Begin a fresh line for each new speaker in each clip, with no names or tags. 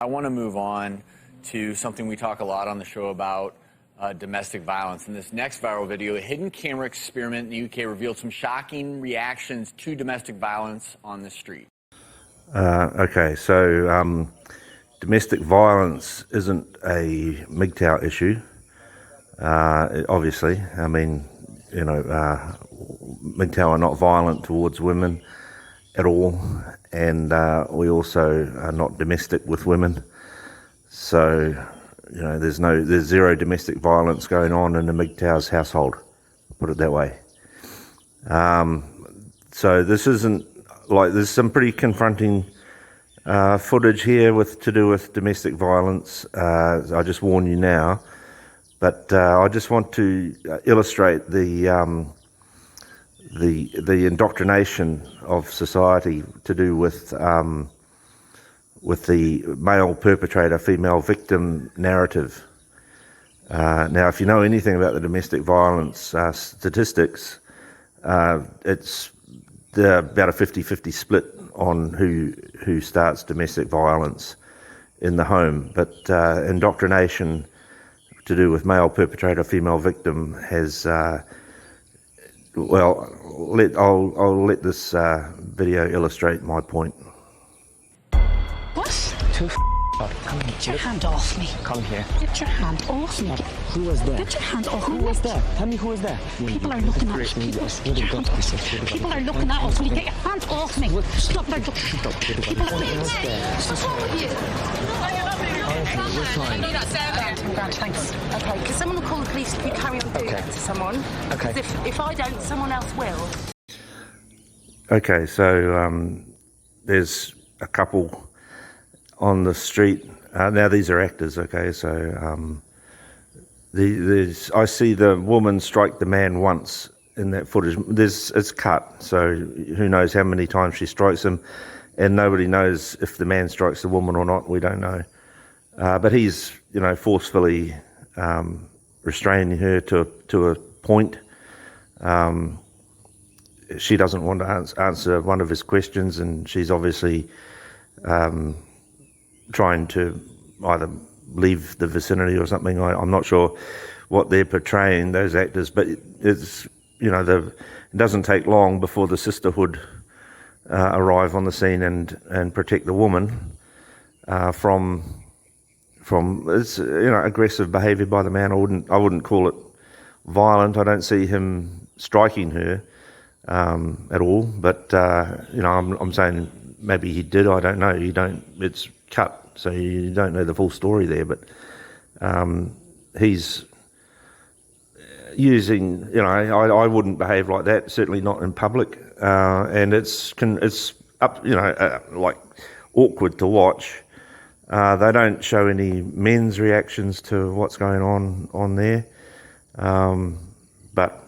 I want to move on to something we talk a lot on the show about, domestic violence. In this next viral video, a hidden camera experiment in the UK revealed some shocking reactions to domestic violence on the street.
Okay, so domestic violence isn't a MGTOW issue, obviously. I mean, you know, MGTOW are not violent towards women at all, and we also are not domestic with women. So, you know, there's zero domestic violence going on in the MGTOW's household, put it that way. So this isn't like, there's some pretty confronting footage here to do with domestic violence. I just warn you now, but I just want to illustrate the indoctrination of society to do with the male perpetrator, female victim narrative. Now, if you know anything about the domestic violence statistics, it's about a 50-50 split on who starts domestic violence in the home. But indoctrination to do with male perpetrator, female victim has, well, I'll let this video illustrate my point.
What?
Come here.
Get your hand off me.
Come here.
Get your hand off me.
Who was there?
Get your hand off me.
Who was there? Tell me who was there.
People are looking at us. People are looking at us. Will you get your hand off me? Stop. They're looking. People are looking. What's wrong with you?
We're fine.
I'm glad, thanks.
Okay, because someone will call the police if you carry on doing that to someone.
Okay.
Because if I don't, someone else will.
Okay, so there's a couple on the street. Now these are actors, okay, so I see the woman strike the man once in that footage. It's cut, so who knows how many times she strikes him, and nobody knows if the man strikes the woman or not. We don't know. But he's, you know, forcefully restraining her to a point. She doesn't want to answer one of his questions, and she's obviously trying to either leave the vicinity or something. I'm not sure what they're portraying, those actors, but it's, you know, it doesn't take long before the sisterhood arrive on the scene and protect the woman from it's, you know, aggressive behaviour by the man. I wouldn't call it violent. I don't see him striking her at all, but you know, I'm saying maybe he did. I don't know. It's cut, so you don't know the full story there. But he's using, you know, I wouldn't behave like that. Certainly not in public, and it's up, you know, like awkward to watch. They don't show any men's reactions to what's going on there, but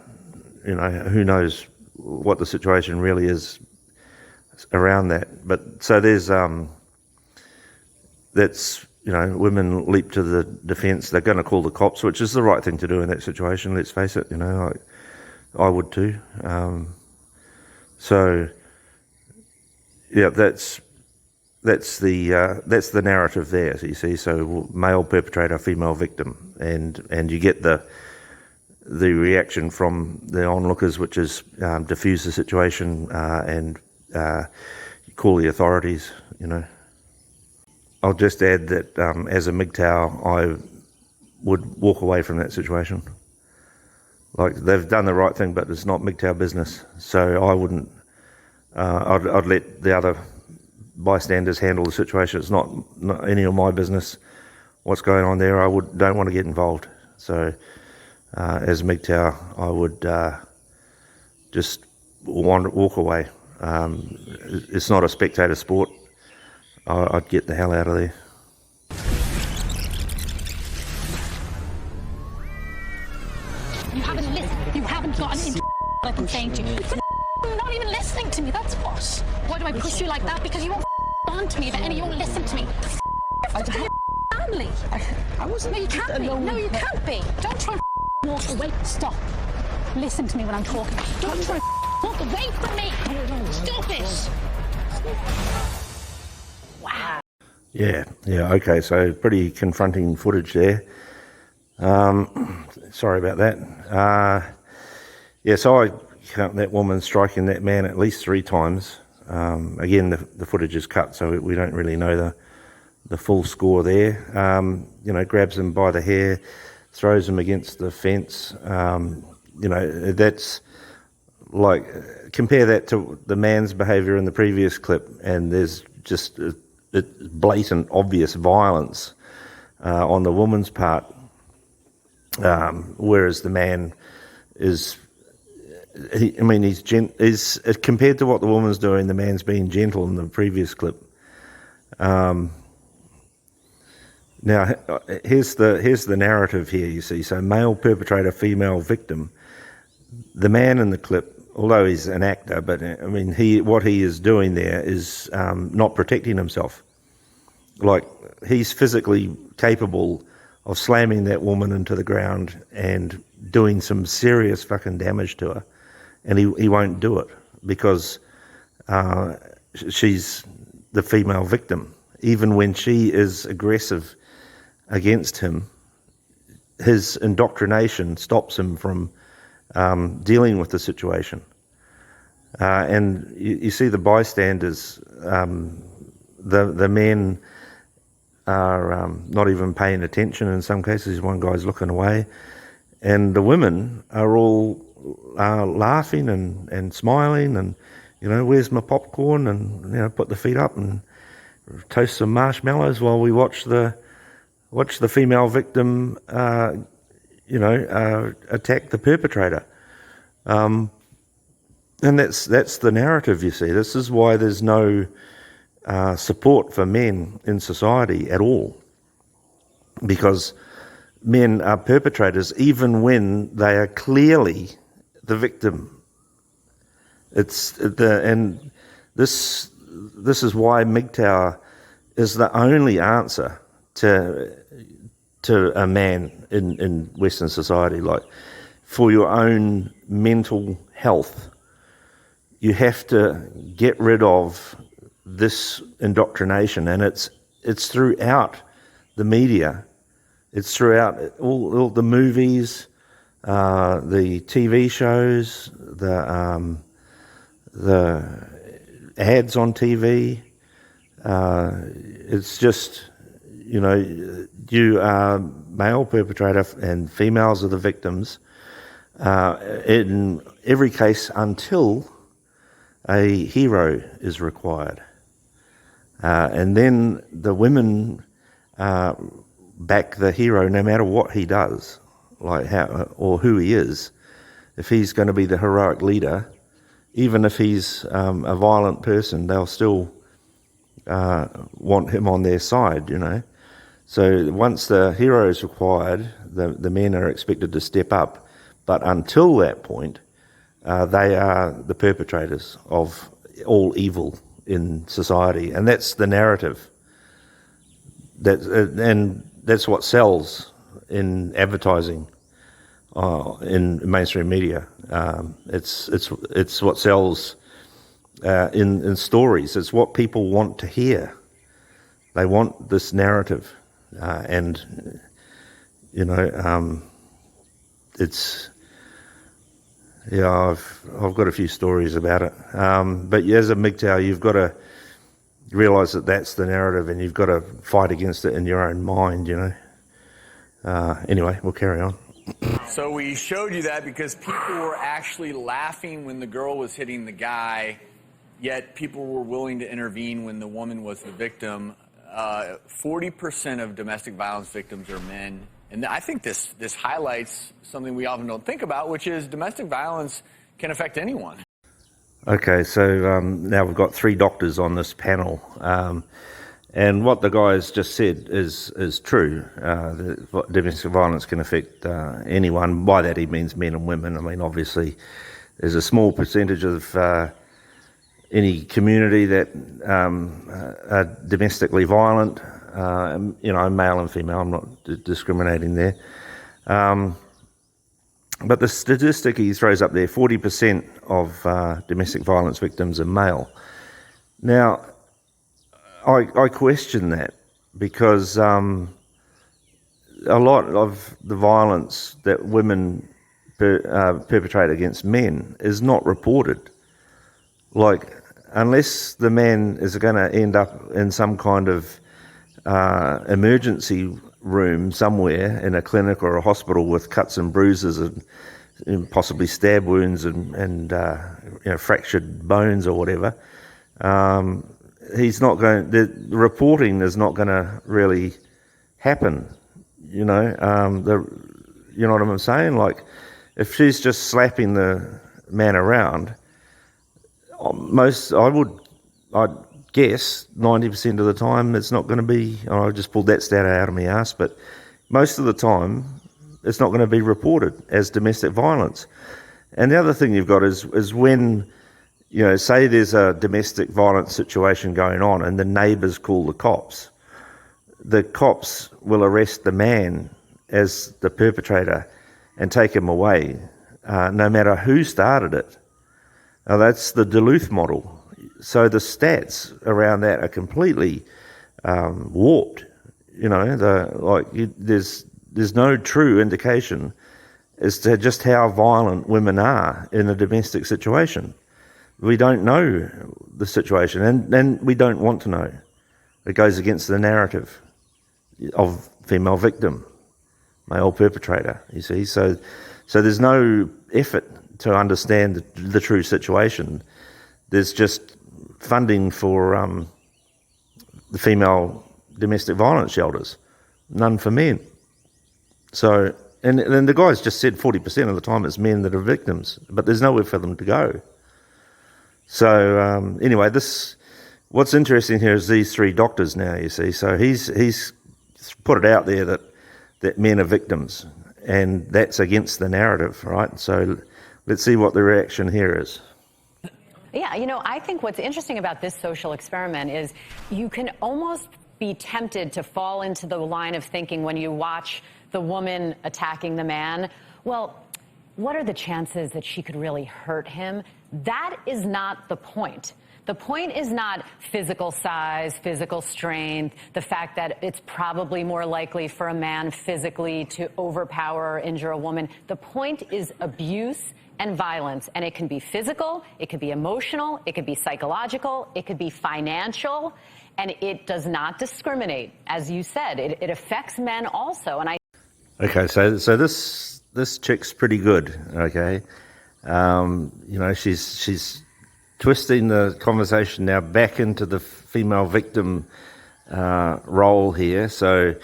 you know, who knows what the situation really is around that. But so there's that's, you know, women leap to the defence. They're going to call the cops, which is the right thing to do in that situation. Let's face it, you know, I would too. So yeah, that's the narrative there. So you see, so male perpetrator, female victim, and you get the reaction from the onlookers, which is diffuse the situation and call the authorities, you know. I'll just add that as a MGTOW, I would walk away from that situation. Like, they've done the right thing, but it's not MGTOW business. So I wouldn't. I'd let the other bystanders handle the situation. It's not any of my business what's going on there. I don't want to get involved. So as MGTOW, I would just walk away. It's not a spectator sport. I'd get the hell out of there.
You haven't listened. You haven't gotten into what I've been saying to you. You're not even listening to me, that's what. Why do I push you like that? Because you won't on to me, but you won't listen to me. Family.
I wasn't.
No, you can't be. No, you can't be. Don't try and walk away. Stop. Listen to me when I'm talking. Don't try and walk away from me. Stop it. Wow.
Yeah, okay, so pretty confronting footage there. Sorry about that. So I count that woman striking that man at least 3 times. Again, the footage is cut, so we don't really know the full score there. Grabs him by the hair, throws him against the fence. That's like, compare that to the man's behaviour in the previous clip, and there's just blatant, obvious violence on the woman's part, whereas the man is, he's compared to what the woman's doing, the man's being gentle in the previous clip. Now, here's the narrative here, you see. So male perpetrator, female victim. The man in the clip, although he's an actor, but what he is doing there is not protecting himself. Like, he's physically capable of slamming that woman into the ground and doing some serious fucking damage to her, and he won't do it because she's the female victim. Even when she is aggressive against him, his indoctrination stops him from dealing with the situation. And you see the bystanders, the men are not even paying attention in some cases. One guy's looking away, and the women are all laughing and smiling, and where's my popcorn, and put the feet up and toast some marshmallows while we watch the female victim attack the perpetrator. And that's the narrative, you see. This is why there's no support for men in society at all, because men are perpetrators even when they are clearly the victim. This is why MGTOW is the only answer to a man in Western society. Like, for your own mental health, you have to get rid of this indoctrination, and it's throughout the media, it's throughout all the movies, the TV shows, the ads on TV. It's just, you are male perpetrator and females are the victims in every case until a hero is required. And then the women back the hero no matter what he does, like how or who he is. If he's going to be the heroic leader, even if he's a violent person, they'll still want him on their side, So once the hero is required, the men are expected to step up. But until that point, they are the perpetrators of all evil in society, and that's the narrative. And that's what sells in advertising, in mainstream media. It's what sells in stories. It's what people want to hear. They want this narrative, it's. Yeah, I've got a few stories about it. But as a MGTOW, you've got to realise that that's the narrative, and you've got to fight against it in your own mind, Anyway, we'll carry on.
So we showed you that because people were actually laughing when the girl was hitting the guy, yet people were willing to intervene when the woman was the victim. 40% of domestic violence victims are men. And I think this highlights something we often don't think about, which is domestic violence can affect anyone.
Okay, so now we've got 3 doctors on this panel. And what the guys just said is true. Domestic violence can affect anyone. By that he means men and women. obviously, there's a small percentage of any community that are domestically violent. Male and female, I'm not discriminating there. But the statistic he throws up there, 40% of domestic violence victims are male. Now, I question that, because a lot of the violence that women perpetrate against men is not reported. Like, unless the man is going to end up in some kind of emergency room somewhere in a clinic or a hospital with cuts and bruises and possibly stab wounds and fractured bones or whatever, he's not going. The reporting is not going to really happen. You know what I'm saying? Like, if she's just slapping the man around, I'd guess 90% of the time it's not going to be. I just pulled that stat out of my ass, but most of the time it's not going to be reported as domestic violence. And the other thing you've got is when, say there's a domestic violence situation going on and the neighbours call the cops will arrest the man as the perpetrator and take him away, no matter who started it. Now, that's the Duluth model. So the stats around that are completely warped. There's no true indication as to just how violent women are in a domestic situation. We don't know the situation, and we don't want to know. It goes against the narrative of female victim, male perpetrator, you see. So there's no effort to understand the true situation. There's just funding for the female domestic violence shelters, none for men. So, and the guys just said 40% of the time it's men that are victims, but there's nowhere for them to go. So anyway, what's interesting here is these three doctors now, you see. So he's put it out there that men are victims, and that's against the narrative, right? So let's see what the reaction here is.
Yeah, I think what's interesting about this social experiment is you can almost be tempted to fall into the line of thinking when you watch the woman attacking the man, well, what are the chances that she could really hurt him? That is not the point. The point is not physical size, physical strength, the fact that it's probably more likely for a man physically to overpower or injure a woman. The point is abuse and violence, and it can be physical, it could be emotional, it could be psychological, it could be financial, and it does not discriminate. As you said, it affects men also. And
Okay, so this chick's pretty good. Okay, she's twisting the conversation now back into the female victim role here. So,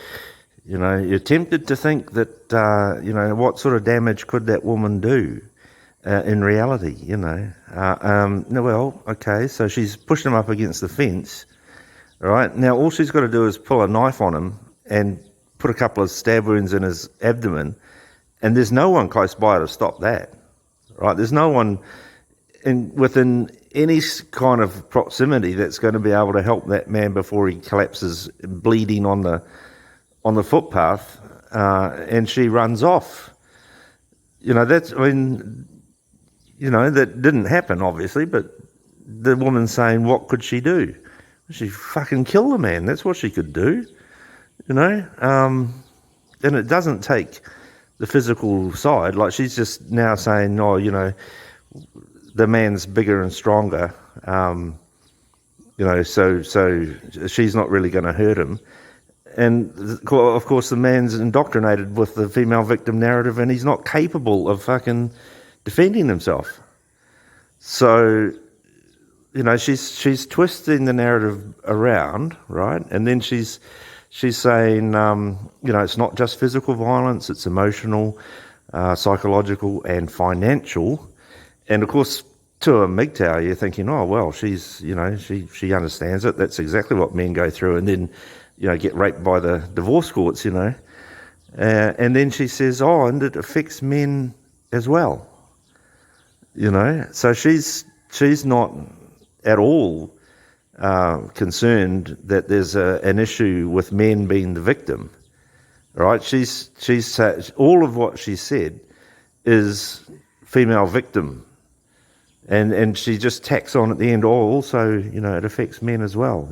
you're tempted to think that what sort of damage could that woman do in reality? Well, okay, so she's pushed him up against the fence. Right now, all she's got to do is pull a knife on him and put a couple of stab wounds in his abdomen, and there's no one close by to stop that, right? There's no one within any kind of proximity that's going to be able to help that man before he collapses bleeding on the footpath, and she runs off. That didn't happen, obviously, but the woman's saying, what could she do? She fucking kill the man. That's what she could do. And it doesn't take the physical side. Like, she's just now saying, the man's bigger and stronger, so she's not really going to hurt him. And of course the man's indoctrinated with the female victim narrative, and he's not capable of fucking defending himself. So, she's twisting the narrative around, right? And then she's saying, it's not just physical violence, it's emotional, psychological, and financial. And of course, to a MGTOW, you're thinking, oh, well, she's, she understands it. That's exactly what men go through. And then, get raped by the divorce courts, and then she says, oh, and it affects men as well. So she's not at all concerned that there's an issue with men being the victim, right? She's all of what she said is female victim, and she just tacks on at the end, also, it affects men as well,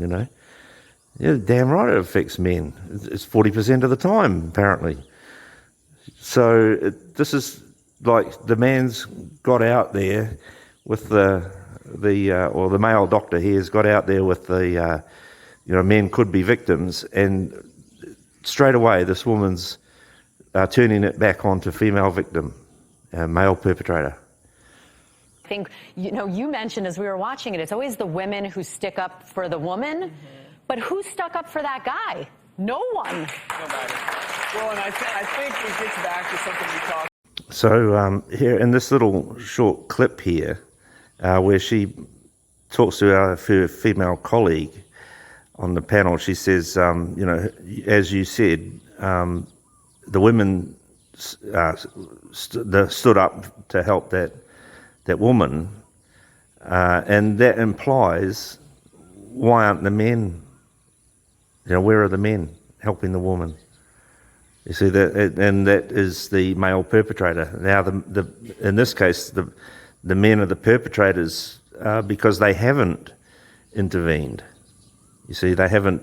Yeah, damn right it affects men. It's 40% of the time, apparently. So this is like the man's got out there with the male doctor here has got out there with the, men could be victims, and straight away this woman's turning it back onto female victim, male perpetrator.
I think, you mentioned as we were watching it, it's always the women who stick up for the woman, but who stuck up for that guy? No one.
Nobody. Well, and I think it gets back to something we talked.
So here in this little short clip here, where she talks to her female colleague on the panel, she says, as you said, the women stood up to help that woman, and that implies, why aren't the men? Where are the men helping the woman? You see that, and that is the male perpetrator. Now, in this case, the men are the perpetrators because they haven't intervened. You see, they haven't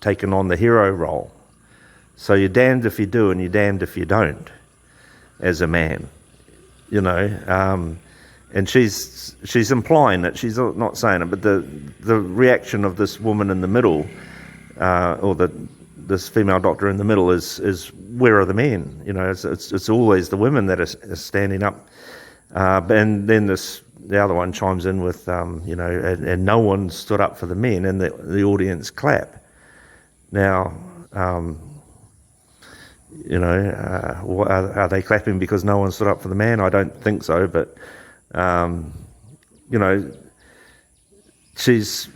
taken on the hero role. So you're damned if you do, and you're damned if you don't, as a man. And she's implying it. She's not saying it, but the reaction of this woman in the middle, this female doctor in the middle, is where are the men? It's always the women that are standing up, and then the other one chimes in with and no one stood up for the men, and the audience clap. Now, are they clapping because no one stood up for the man? I don't think so, but she's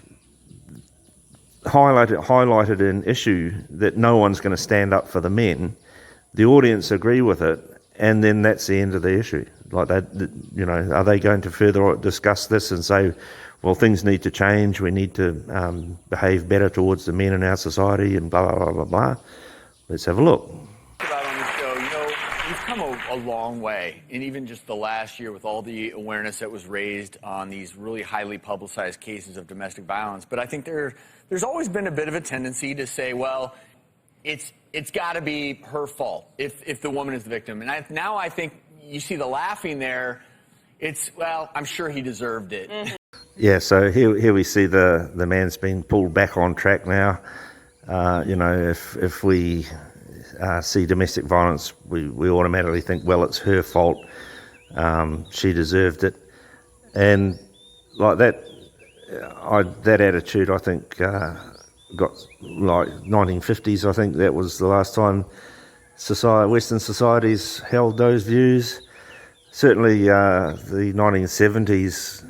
highlighted an issue that no one's going to stand up for the men. The audience agree with it, and then that's the end of the issue. Like that, are they going to further discuss this and say, well, things need to change, we need to behave better towards the men in our society, and blah, blah, blah, blah, blah. Let's have a look.
About on the show, we've come a long way, and even just the last year with all the awareness that was raised on these really highly publicized cases of domestic violence. But I think there's always been a bit of a tendency to say, well, it's got to be her fault if the woman is the victim. And now I think you see the laughing there. Well, I'm sure he deserved it. Mm-hmm.
Yeah, so here we see the man's been pulled back on track now. If we see domestic violence, we automatically think, well, it's her fault. She deserved it. And like that attitude, I think, got like 1950s. I think that was the last time Western societies held those views. Certainly, the 1970s,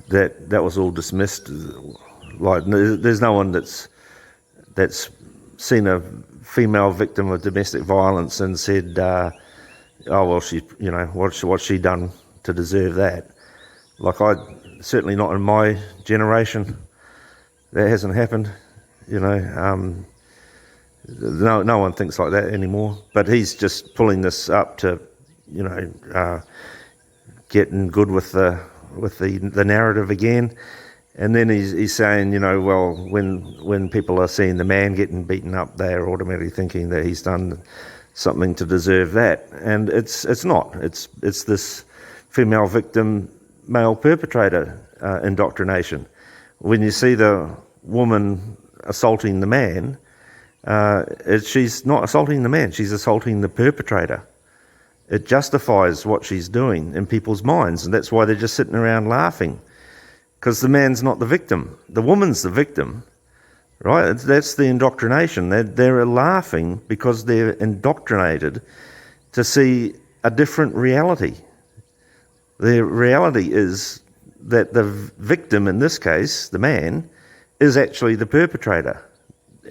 that was all dismissed. Like, there's no one that's seen a female victim of domestic violence and said, "Oh well, what's she done to deserve that?" Like, certainly not in my generation. That hasn't happened. No one thinks like that anymore. But he's just pulling this up to, getting good with the narrative again. And then he's saying, well, when people are seeing the man getting beaten up, they're automatically thinking that he's done something to deserve that. And it's not. It's this female victim, male perpetrator indoctrination. When you see the woman assaulting the man, she's not assaulting the man, she's assaulting the perpetrator. It justifies what she's doing in people's minds, and that's why they're just sitting around laughing. Because the man's not the victim. The woman's the victim, right? That's the indoctrination. They're laughing because they're indoctrinated to see a different reality. The reality is that the victim, in this case, the man, is actually the perpetrator,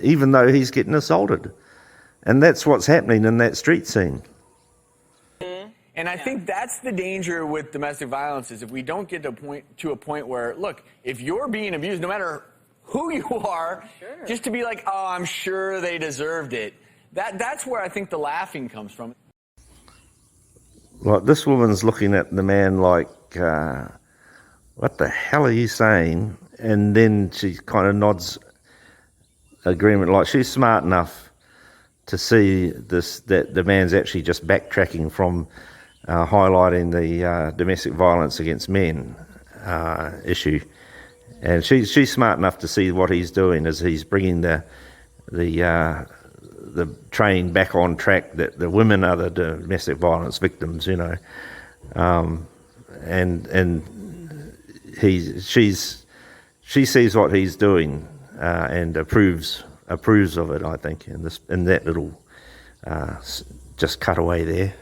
even though he's getting assaulted. And that's what's happening in that street scene.
And I think that's the danger with domestic violence, is if we don't get to a point where, look, if you're being abused, no matter who you are, just to be like, oh, I'm sure they deserved it. That's where I think the laughing comes from.
Like, this woman's looking at the man like, what the hell are you saying? and then she kind of nods agreement, like she's smart enough to see that the man's actually just backtracking from highlighting the domestic violence against men issue, and she's smart enough to see what he's doing is he's bringing the train back on track, that the women are the domestic violence victims, you know, and she sees what he's doing and approves of it, I think, in that little just cutaway there.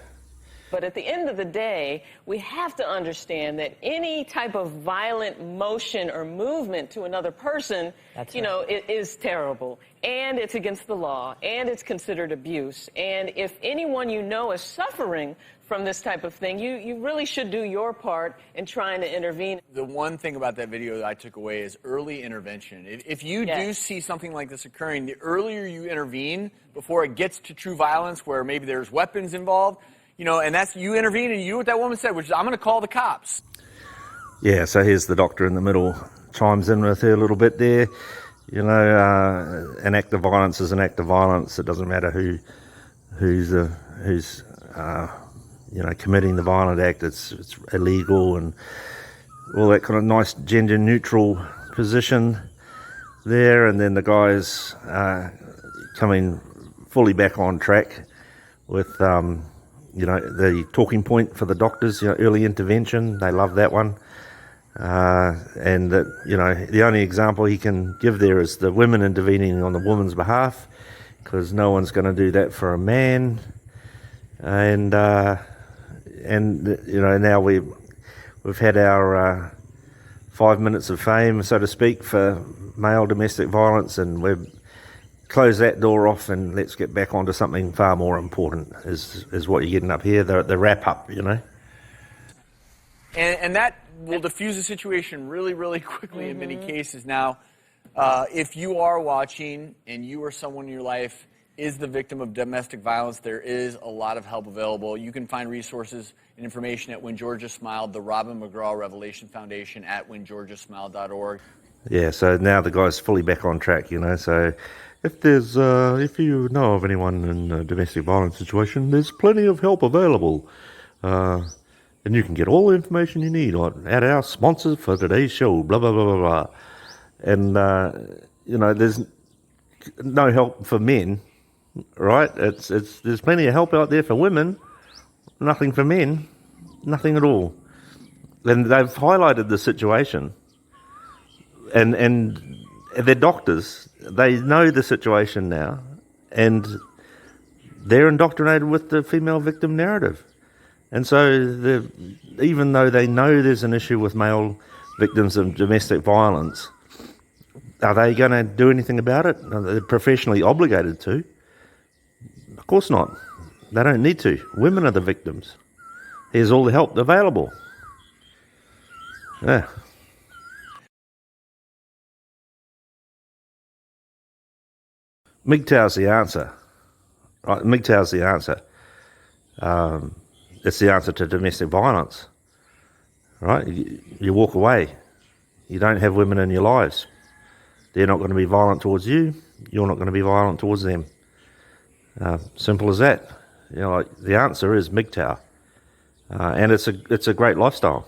But at the end of the day, we have to understand that any type of violent motion or movement to another person, it is terrible. And it's against the law, and it's considered abuse. And if anyone you know is suffering from this type of thing, you really should do your part in trying to intervene.
The one thing about that video that I took away is early intervention. If you do see something like this occurring, the earlier you intervene before it gets to true violence where maybe there's weapons involved, and that's you intervene and you do what that woman said, which is, I'm going to call the cops. Yeah,
so here's the doctor in the middle, chimes in with her a little bit there. An act of violence is an act of violence. It doesn't matter who's committing the violent act. It's illegal, and all that kind of nice gender neutral position there. And then the guys coming fully back on track with the talking point for the doctors, early intervention. They love that one. And that, the only example he can give there is the women intervening on the woman's behalf, because no one's going to do that for a man. And now we've had our 5 minutes of fame, so to speak, for male domestic violence, and we've closed that door off, and let's get back onto something far more important, is what you're getting up here, the wrap-up,
And that will diffuse the situation really, really quickly in many cases. Now, if you are watching and you or someone in your life is the victim of domestic violence, there is a lot of help available. You can find resources and information at When Georgia Smiled, the Robin McGraw Revelation Foundation at whengeorgiasmiled.org.
Yeah, so now the guy's fully back on track, so if you know of anyone in a domestic violence situation, there's plenty of help available. And you can get all the information you need at our sponsors for today's show, blah, blah, blah, blah, blah. And, there's no help for men, right? There's plenty of help out there for women, nothing for men, nothing at all. And they've highlighted the situation. And they're doctors. They know the situation now, and they're indoctrinated with the female victim narrative. And so even though they know there's an issue with male victims of domestic violence, are they going to do anything about it? Are they professionally obligated to? Of course not. They don't need to. Women are the victims. Here's all the help available. Yeah. MGTOW's the answer. Right? MGTOW's the answer. It's the answer to domestic violence. Right? You walk away. You don't have women in your lives. They're not going to be violent towards you. You're not going to be violent towards them. Simple as that. The answer is MGTOW. And it's a great lifestyle.